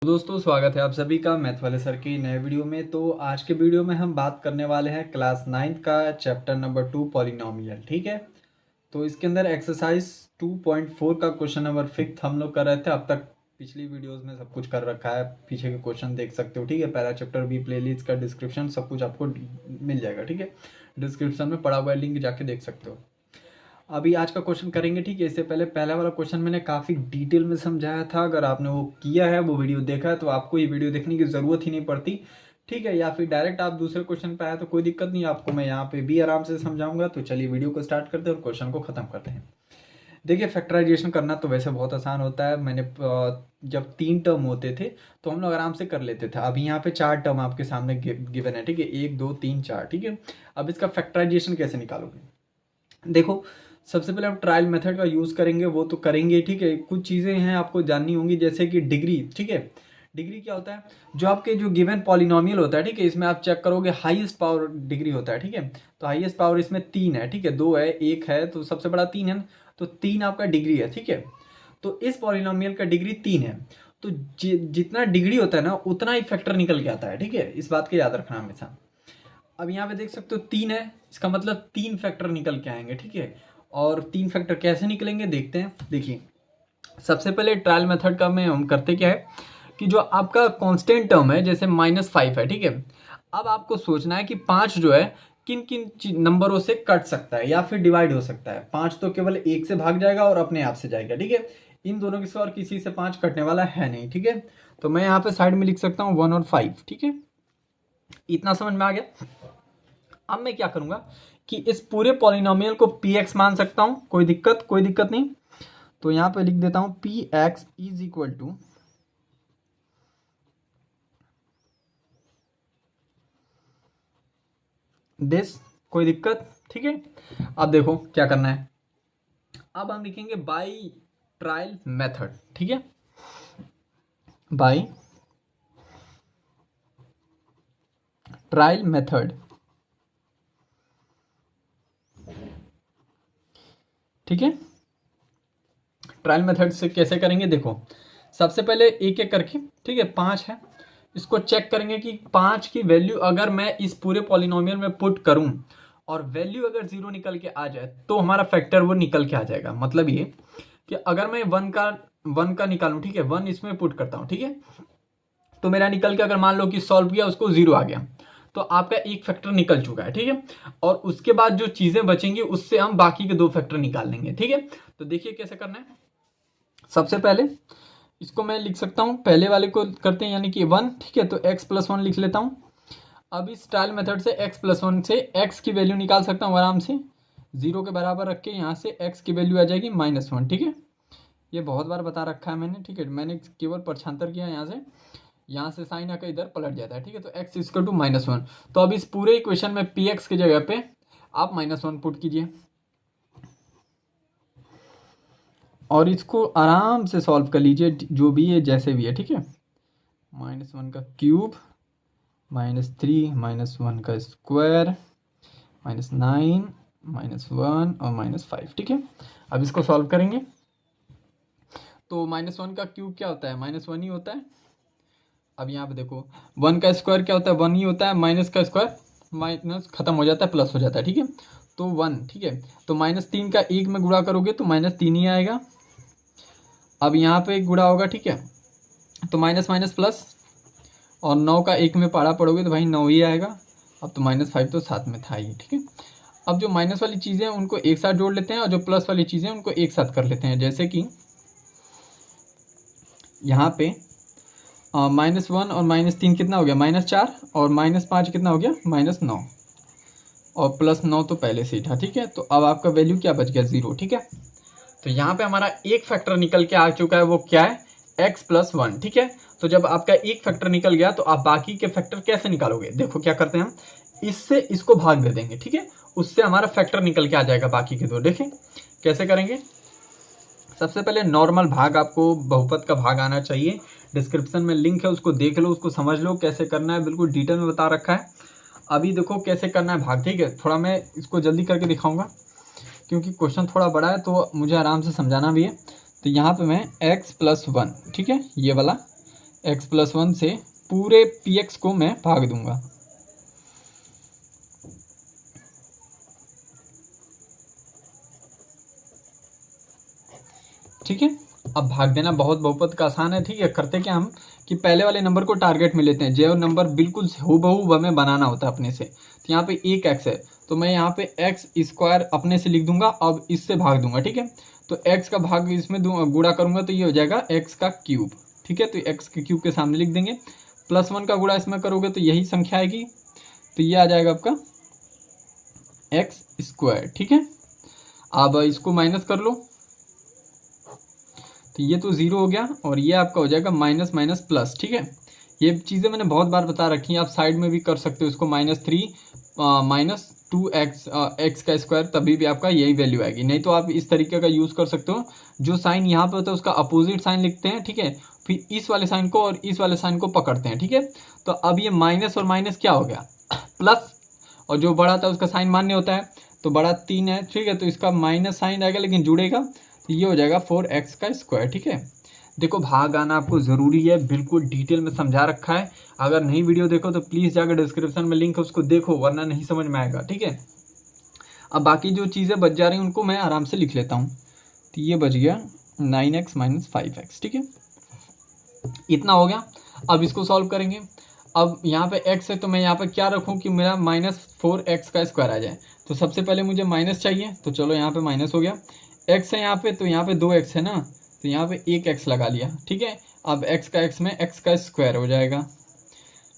तो दोस्तों स्वागत है आप सभी का मैथ वाले सर की नए वीडियो में। तो आज के वीडियो में हम बात करने वाले हैं क्लास 9th का चैप्टर नंबर 2 पॉलिनोमियल। ठीक है, तो इसके अंदर एक्सरसाइज 2.4 का क्वेश्चन नंबर 5 हम लोग कर रहे थे। अब तक पिछली वीडियोस में सब कुछ कर रखा है, पीछे के क्वेश्चन देख सकते हो। ठीक है, पहला चैप्टर भी प्लेलिस्ट का डिस्क्रिप्शन सब कुछ आपको मिल जाएगा। ठीक है, डिस्क्रिप्शन में पड़ा हुआ है, लिंक जाके देख सकते हो। अभी आज का क्वेश्चन करेंगे। ठीक है, इससे पहले पहला वाला क्वेश्चन मैंने काफ़ी डिटेल में समझाया था। अगर आपने वो किया है, वो वीडियो देखा है, तो आपको ये वीडियो देखने की ज़रूरत ही नहीं पड़ती। ठीक है, या फिर डायरेक्ट आप दूसरे क्वेश्चन पे आए तो कोई दिक्कत नहीं, आपको मैं यहाँ पे भी आराम से समझाऊंगा। तो चलिए वीडियो को स्टार्ट करते हैं और क्वेश्चन को ख़त्म करते हैं। देखिए, फैक्टराइजेशन करना तो वैसे बहुत आसान होता है। मैंने जब 3 टर्म होते थे तो हम लोग आराम से कर लेते थे। अभी यहाँ पे 4 टर्म आपके सामने गिवन है। ठीक है, 1 2 3 4। ठीक है, अब इसका फैक्टराइजेशन कैसे निकालोगे? देखो, सबसे पहले हम ट्रायल मेथड का यूज़ करेंगे, वो तो करेंगे। ठीक है, कुछ चीज़ें हैं आपको जाननी होंगी, जैसे कि डिग्री। ठीक है, डिग्री क्या होता है? जो आपके जो गिवन पॉलिनोमियल होता है, ठीक है, इसमें आप चेक करोगे हाईएस्ट पावर डिग्री होता है। ठीक है, तो हाईएस्ट पावर इसमें 3 है। ठीक है, 2 है, 1 है, तो सबसे बड़ा 3 है ना, तो 3 आपका डिग्री है। ठीक है, तो इस पॉलिनोमियल का डिग्री 3 है। तो जितना डिग्री होता है ना, उतना ही फैक्टर निकल के आता है। ठीक है, इस बात को याद रखना हमेशा। अब यहाँ पे देख सकते हो 3 है, इसका मतलब 3 फैक्टर निकल के आएंगे। ठीक है, और 3 फैक्टर कैसे निकलेंगे देखते हैं। देखिए, सबसे पहले ट्रायल मेथड का में हम करते क्या है कि जो आपका कांस्टेंट टर्म है, जैसे -5 है। ठीक है, अब आपको सोचना है कि 5 जो है किन किन नंबरों से कट सकता है या फिर डिवाइड हो सकता है। 5 तो केवल 1 से भाग जाएगा और अपने आप से जाएगा। ठीक है, इन दोनों से और किसी से 5 कटने वाला है नहीं। ठीक है, तो मैं यहाँ पे साइड में लिख सकता हूँ 1 और 5। ठीक है, इतना समझ में आ गया। अब मैं क्या करूंगा कि इस पूरे पॉलिनोमियल को px मान सकता हूं, कोई दिक्कत नहीं। तो यहां पे लिख देता हूं px is equal to this, कोई दिक्कत? ठीक है, अब देखो क्या करना है। अब हम लिखेंगे बाई ट्रायल मेथड। ठीक है, बाई ट्रायल मेथड। ठीक है, ट्रायल मेथड से कैसे करेंगे? देखो, सबसे पहले एक एक करके, ठीक है, 5 है, इसको चेक करेंगे कि 5 की वैल्यू अगर मैं इस पूरे पॉलिनोमियल में पुट करूं और वैल्यू अगर 0 निकल के आ जाए तो हमारा फैक्टर वो निकल के आ जाएगा। मतलब ये कि अगर मैं 1 का निकालूं, ठीक है, 1 इसमें पुट करता हूं, ठीक है, तो मेरा निकल के अगर मान लो कि सॉल्व किया, उसको 0 आ गया, तो आपका एक फैक्टर निकल चुका है। ठीक है, और उसके बाद जो चीजें बचेंगी उससे हम बाकी के 2 फैक्टर निकाल लेंगे। ठीक है, तो देखिए कैसे करना है। सबसे पहले इसको मैं लिख सकता हूँ, पहले वाले को करते हैं, यानी कि 1। ठीक है, तो x+1 लिख लेता हूँ। अब इस ट्रायल मेथड से x+1 से x की वैल्यू निकाल सकता हूँ आराम से, 0 के बराबर रख के यहाँ से x की वैल्यू आ जाएगी -1। ठीक है, ये बहुत बार बता रखा है मैंने। ठीक है, मैंने केवल पक्षांतर किया, यहाँ से साइन आकर इधर पलट जाता है। ठीक है, तो x इक्वल टू -1। तो अब इस पूरे इक्वेशन में px की जगह पे आप -1 पुट कीजिए और इसको आराम से सॉल्व कर लीजिए, जो भी है जैसे भी है। ठीक है, -1 का क्यूब, -3, -1 का स्क्वायर, -9, -1 और -5। ठीक है, अब इसको सॉल्व करेंगे तो -1 का क्यूब क्या होता है? -1 ही होता है। अब यहाँ पे देखो, 1 का स्क्वायर क्या होता है? 1 ही होता है। माइनस का स्क्वायर माइनस खत्म हो जाता है, प्लस हो जाता है। ठीक है, तो 1। ठीक है, तो -3 का 1 में गुणा करोगे तो -3 ही आएगा। अब यहाँ पे गुणा होगा, ठीक है, तो माइनस माइनस प्लस, और 9 का 1 में पारा पड़ोगे तो भाई 9 ही आएगा। अब तो -5 तो साथ में था ही। ठीक है, अब जो माइनस वाली चीज़ें हैं उनको एक साथ जोड़ लेते हैं और जो प्लस वाली चीज़ें हैं उनको एक साथ कर लेते हैं। जैसे कि यहाँ पे -1 और -3 कितना हो गया? -4, और -5 कितना हो गया? -9, और +9 तो पहले से ही था। ठीक है, तो अब आपका वैल्यू क्या बच गया? 0। ठीक है, तो यहाँ पे हमारा एक फैक्टर निकल के आ चुका है, वो क्या है? x+1। ठीक है, तो जब आपका एक फैक्टर निकल गया तो आप बाकी के फैक्टर कैसे निकालोगे? देखो क्या करते हैं हम, इससे इसको भाग दे देंगे। ठीक है, उससे हमारा फैक्टर निकल के आ जाएगा बाकी के 2। देखें कैसे करेंगे। सबसे पहले नॉर्मल भाग, आपको बहुपद का भाग आना चाहिए। डिस्क्रिप्शन में लिंक है, उसको देख लो, उसको समझ लो कैसे करना है, बिल्कुल डिटेल में बता रखा है। अभी देखो कैसे करना है भाग। ठीक है, थोड़ा मैं इसको जल्दी करके दिखाऊंगा क्योंकि क्वेश्चन थोड़ा बड़ा है तो मुझे आराम से समझाना भी है। तो यहाँ पे मैं x+1, ठीक है, ये वाला x+1 से पूरे px को मैं भाग दूंगा। ठीक है, अब भाग देना बहुत बहुपद का आसान है। ठीक है, करते क्या हम कि पहले वाले नंबर को टारगेट में लेते हैं, जो नंबर बिल्कुल हूबहू हमें बनाना होता है अपने से। तो यहाँ पे एक x है, तो मैं यहाँ पे x² अपने से लिख दूंगा, अब इससे भाग दूंगा। ठीक है, तो x का भाग इसमें गुणा करूंगा तो ये हो जाएगा x3। ठीक है, तो x³ के सामने लिख देंगे, +1 का गुणा इसमें करोगे तो यही संख्या आएगी, तो ये आ जाएगा आपका x²। ठीक है, अब इसको माइनस कर लो, तो ये तो 0 हो गया और ये आपका हो जाएगा माइनस माइनस प्लस। ठीक है, ये चीज़ें मैंने बहुत बार बता रखी हैं, आप साइड में भी कर सकते हो इसको, -3 -2x x², तभी भी आपका यही वैल्यू आएगी। नहीं तो आप इस तरीके का यूज़ कर सकते हो, जो साइन यहाँ पे होता है उसका अपोजिट साइन लिखते हैं। ठीक है, फिर इस वाले साइन को और इस वाले साइन को पकड़ते हैं। ठीक है, तो अब ये माइनस और माइनस क्या हो गया, प्लस, और जो बड़ा था उसका साइन मान्य होता है, तो बड़ा 3 है। ठीक है, तो इसका माइनस साइन आएगा लेकिन जुड़ेगा, तो ये हो जाएगा 4x²। ठीक है, देखो भाग आना आपको ज़रूरी है, बिल्कुल डिटेल में समझा रखा है। अगर नहीं वीडियो देखो तो प्लीज़ जाकर डिस्क्रिप्शन में लिंक है उसको देखो, वरना नहीं समझ में आएगा। ठीक है, अब बाकी जो चीज़ें बच जा रही हैं उनको मैं आराम से लिख लेता हूँ। तो ये बच गया 9x - 5x। ठीक है, इतना हो गया। अब इसको सॉल्व करेंगे। अब यहाँ पे x है तो मैं यहाँ पे क्या रखूँ कि मेरा -4x² आ जाए। तो सबसे पहले मुझे माइनस चाहिए, तो चलो यहाँ पे माइनस हो गया। x है यहाँ पे, तो यहाँ पे 2x है ना, तो यहाँ पे 1x लगा लिया। ठीक है, अब x का x में x² हो जाएगा।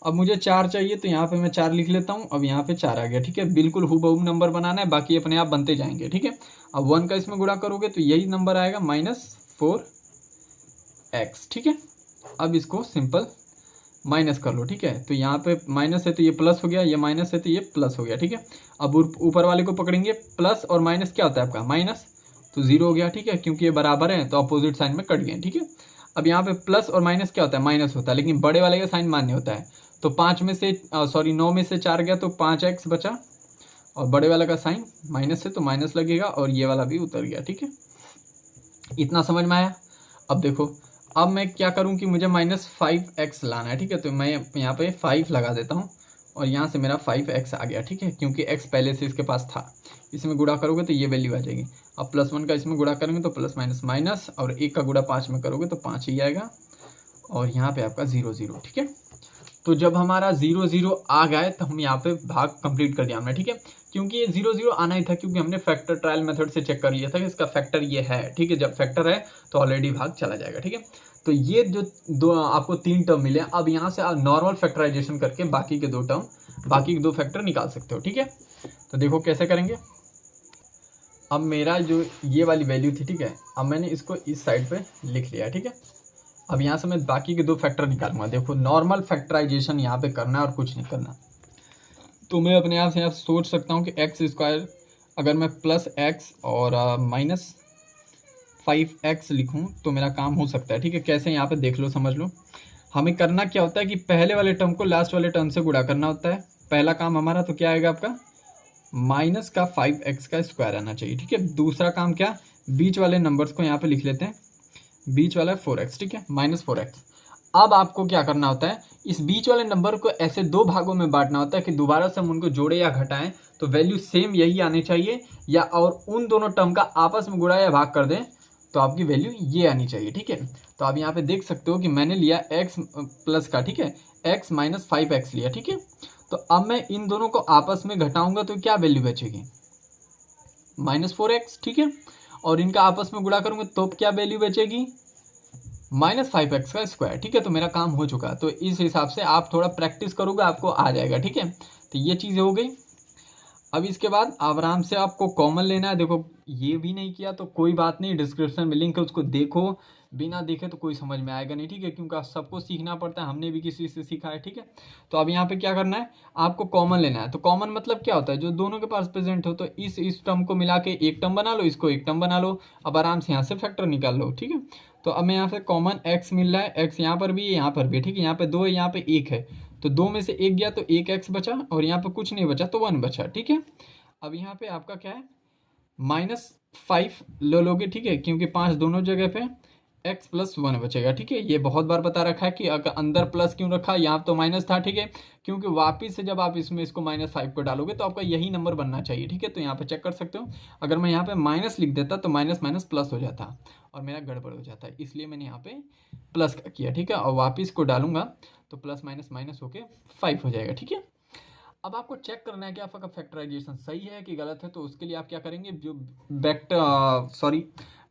अब मुझे 4 चाहिए, तो यहाँ पे मैं 4 लिख लेता हूँ। अब यहाँ पे 4 आ गया। ठीक है, बिल्कुल हूबहू नंबर बनाना है, बाकी अपने आप बनते जाएंगे। ठीक है, अब 1 का इसमें गुणा करोगे तो यही नंबर आएगा -4x। ठीक है, अब इसको सिंपल माइनस कर लो। ठीक है, तो यहाँ पे माइनस है तो ये प्लस हो गया, ये माइनस है तो ये प्लस हो गया। ठीक है, अब ऊपर वाले को पकड़ेंगे, प्लस और माइनस क्या होता है आपका, माइनस, तो 0 हो गया। ठीक है, क्योंकि ये बराबर है तो अपोजिट साइन में कट गए। ठीक है, अब यहाँ पे प्लस और माइनस क्या होता है, माइनस होता है, लेकिन बड़े वाले का साइन मान्य होता है। तो 9 में से 4 गया तो 5x बचा, और बड़े वाला का साइन माइनस है तो माइनस लगेगा, और ये वाला भी उतर गया। ठीक है, इतना समझ में आया। अब देखो, अब मैं क्या करूं कि मुझे -5x लाना है। ठीक है, तो मैं यहाँ पे 5 लगा देता हूँ, और यहाँ से मेरा 5x आ गया। ठीक है, क्योंकि x पहले से इसके पास था। इसमें गुणा करोगे तो ये वैल्यू आ जाएगी। अब +1 का इसमें गुणा करेंगे तो प्लस माइनस माइनस, और 1 का गुणा 5 में करोगे तो 5 ही आएगा, और यहाँ पे आपका 0 0। ठीक है, तो जब हमारा 0 0 आ गया तो हम यहाँ पे भाग कंप्लीट कर दिया हमने। ठीक है, क्योंकि ये 0 0 आना ही था, क्योंकि हमने फैक्टर ट्रायल मेथड से चेक कर लिया था कि इसका फैक्टर ये है। ठीक है, जब फैक्टर है तो ऑलरेडी भाग चला जाएगा। ठीक है, तो ये जो आपको 3 टर्म मिले, अब यहाँ से आप नॉर्मल फैक्टराइजेशन करके बाकी के 2 फैक्टर निकाल सकते हो। ठीक है, तो देखो कैसे करेंगे। अब मेरा जो ये वाली वैल्यू थी, ठीक है, अब मैंने इसको इस साइड पे लिख लिया। ठीक है, अब यहाँ से मैं बाकी के 2 फैक्टर निकालूंगा। देखो नॉर्मल फैक्टराइजेशन यहाँ पे करना है और कुछ नहीं करना। तो मैं अपने आप से यहाँ सोच सकता हूँ कि x² अगर मैं +x और -5x लिखूँ तो मेरा काम हो सकता है। ठीक है, कैसे, यहाँ पे देख लो, समझ लो। हमें करना क्या होता है कि पहले वाले टर्म को लास्ट वाले टर्म से गुणा करना होता है। पहला काम हमारा तो क्या आएगा आपका, -5x² आना चाहिए। ठीक है, दूसरा काम क्या, बीच वाले नंबर्स को यहाँ पे लिख लेते हैं, बीच वाला 4x। ठीक है, -4x। अब आपको क्या करना होता है, इस बीच वाले नंबर को ऐसे 2 भागों में बांटना होता है कि दोबारा से हम उनको जोड़े या घटाएं तो वैल्यू सेम यही आनी चाहिए, या और उन दोनों टर्म का आपस में गुणा या भाग कर दें तो आपकी वैल्यू ये आनी चाहिए। ठीक है, तो आप यहाँ पे देख सकते हो कि मैंने लिया x प्लस का, ठीक है, x -5x लिया। ठीक है, तो अब मैं इन दोनों को आपस में घटाऊंगा तो क्या वैल्यू बचेगी, -4x। ठीक है, और इनका आपस में गुणा करूंगा तो क्या वैल्यू बचेगी, -5x²। ठीक है, तो मेरा काम हो चुका। तो इस हिसाब से आप थोड़ा प्रैक्टिस करोगे, आपको आ जाएगा। ठीक है, तो ये चीज़ हो गई। अब इसके बाद आराम से आपको कॉमन लेना है। देखो ये भी नहीं किया तो कोई बात नहीं, डिस्क्रिप्शन में लिंक है उसको देखो, बिना देखे तो कोई समझ में आएगा नहीं। ठीक है, क्योंकि सबको सीखना पड़ता है, हमने भी किसी से सीखा है। ठीक है, तो अब यहाँ पे क्या करना है, आपको कॉमन लेना है। तो कॉमन मतलब क्या होता है, जो दोनों के पास प्रेजेंट हो, तो इस टर्म को मिला के एक टर्म बना लो, इसको एक टर्म बना लो। अब आराम से यहाँ से फैक्टर निकाल लो। ठीक है, तो अब मैं यहाँ से कॉमन x मिल रहा है, x यहाँ पर भी है, यहाँ पर भी। ठीक है, यहाँ पे 2 है, यहाँ पे 1 है, तो 2 में से 1 गया तो 1x बचा, और यहाँ पे कुछ नहीं बचा तो 1 बचा। ठीक है, अब यहाँ पे आपका क्या है, -5 लोगे। ठीक है, क्योंकि 5 दोनों जगह पे, एक्स प्लस वन बचेगा। ठीक है, ये बहुत बार बता रखा है कि अगर अंदर प्लस क्यों रखा, यहाँ तो माइनस था। ठीक है, क्योंकि वापिस से जब आप इसमें इसको -5 को डालोगे तो आपका यही नंबर बनना चाहिए। ठीक है, तो यहाँ पे चेक कर सकते हो, अगर मैं यहाँ पे माइनस लिख देता तो माइनस माइनस प्लस हो जाता और मेरा गड़बड़ हो जाता है, इसलिए मैंने यहाँ पे प्लस का किया। ठीक है, और वापिस को डालूंगा तो प्लस माइनस माइनस होके 5 हो जाएगा। ठीक है, अब आपको चेक करना है कि आपका फैक्टराइजेशन सही है कि गलत है। तो उसके लिए आप क्या करेंगे, जो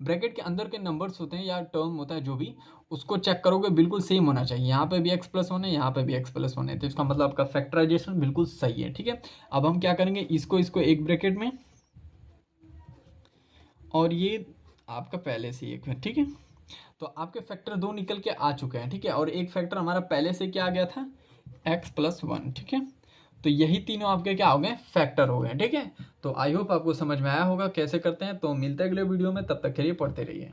ब्रैकेट के अंदर के नंबर्स होते हैं या टर्म होता है जो भी, उसको चेक करोगे बिल्कुल सेम होना चाहिए। यहाँ पे भी एक्स प्लस वन है, यहाँ पे भी एक्स प्लस वन है, तो इसका मतलब आपका फैक्टराइजेशन बिल्कुल सही है। ठीक है, अब हम क्या करेंगे, इसको एक ब्रैकेट में, और ये आपका पहले से एक है। ठीक है, तो आपके फैक्टर 2 निकल के आ चुके हैं। ठीक है, और एक फैक्टर हमारा पहले से क्या आ गया था, एक्स प्लस वन। ठीक है, तो यही तीनों आपके क्या हो गए, फैक्टर हो गए। ठीक है, तो आई होप आपको समझ में आया होगा कैसे करते हैं। तो मिलते हैं अगले वीडियो में, तब तक के लिए पढ़ते रहिए।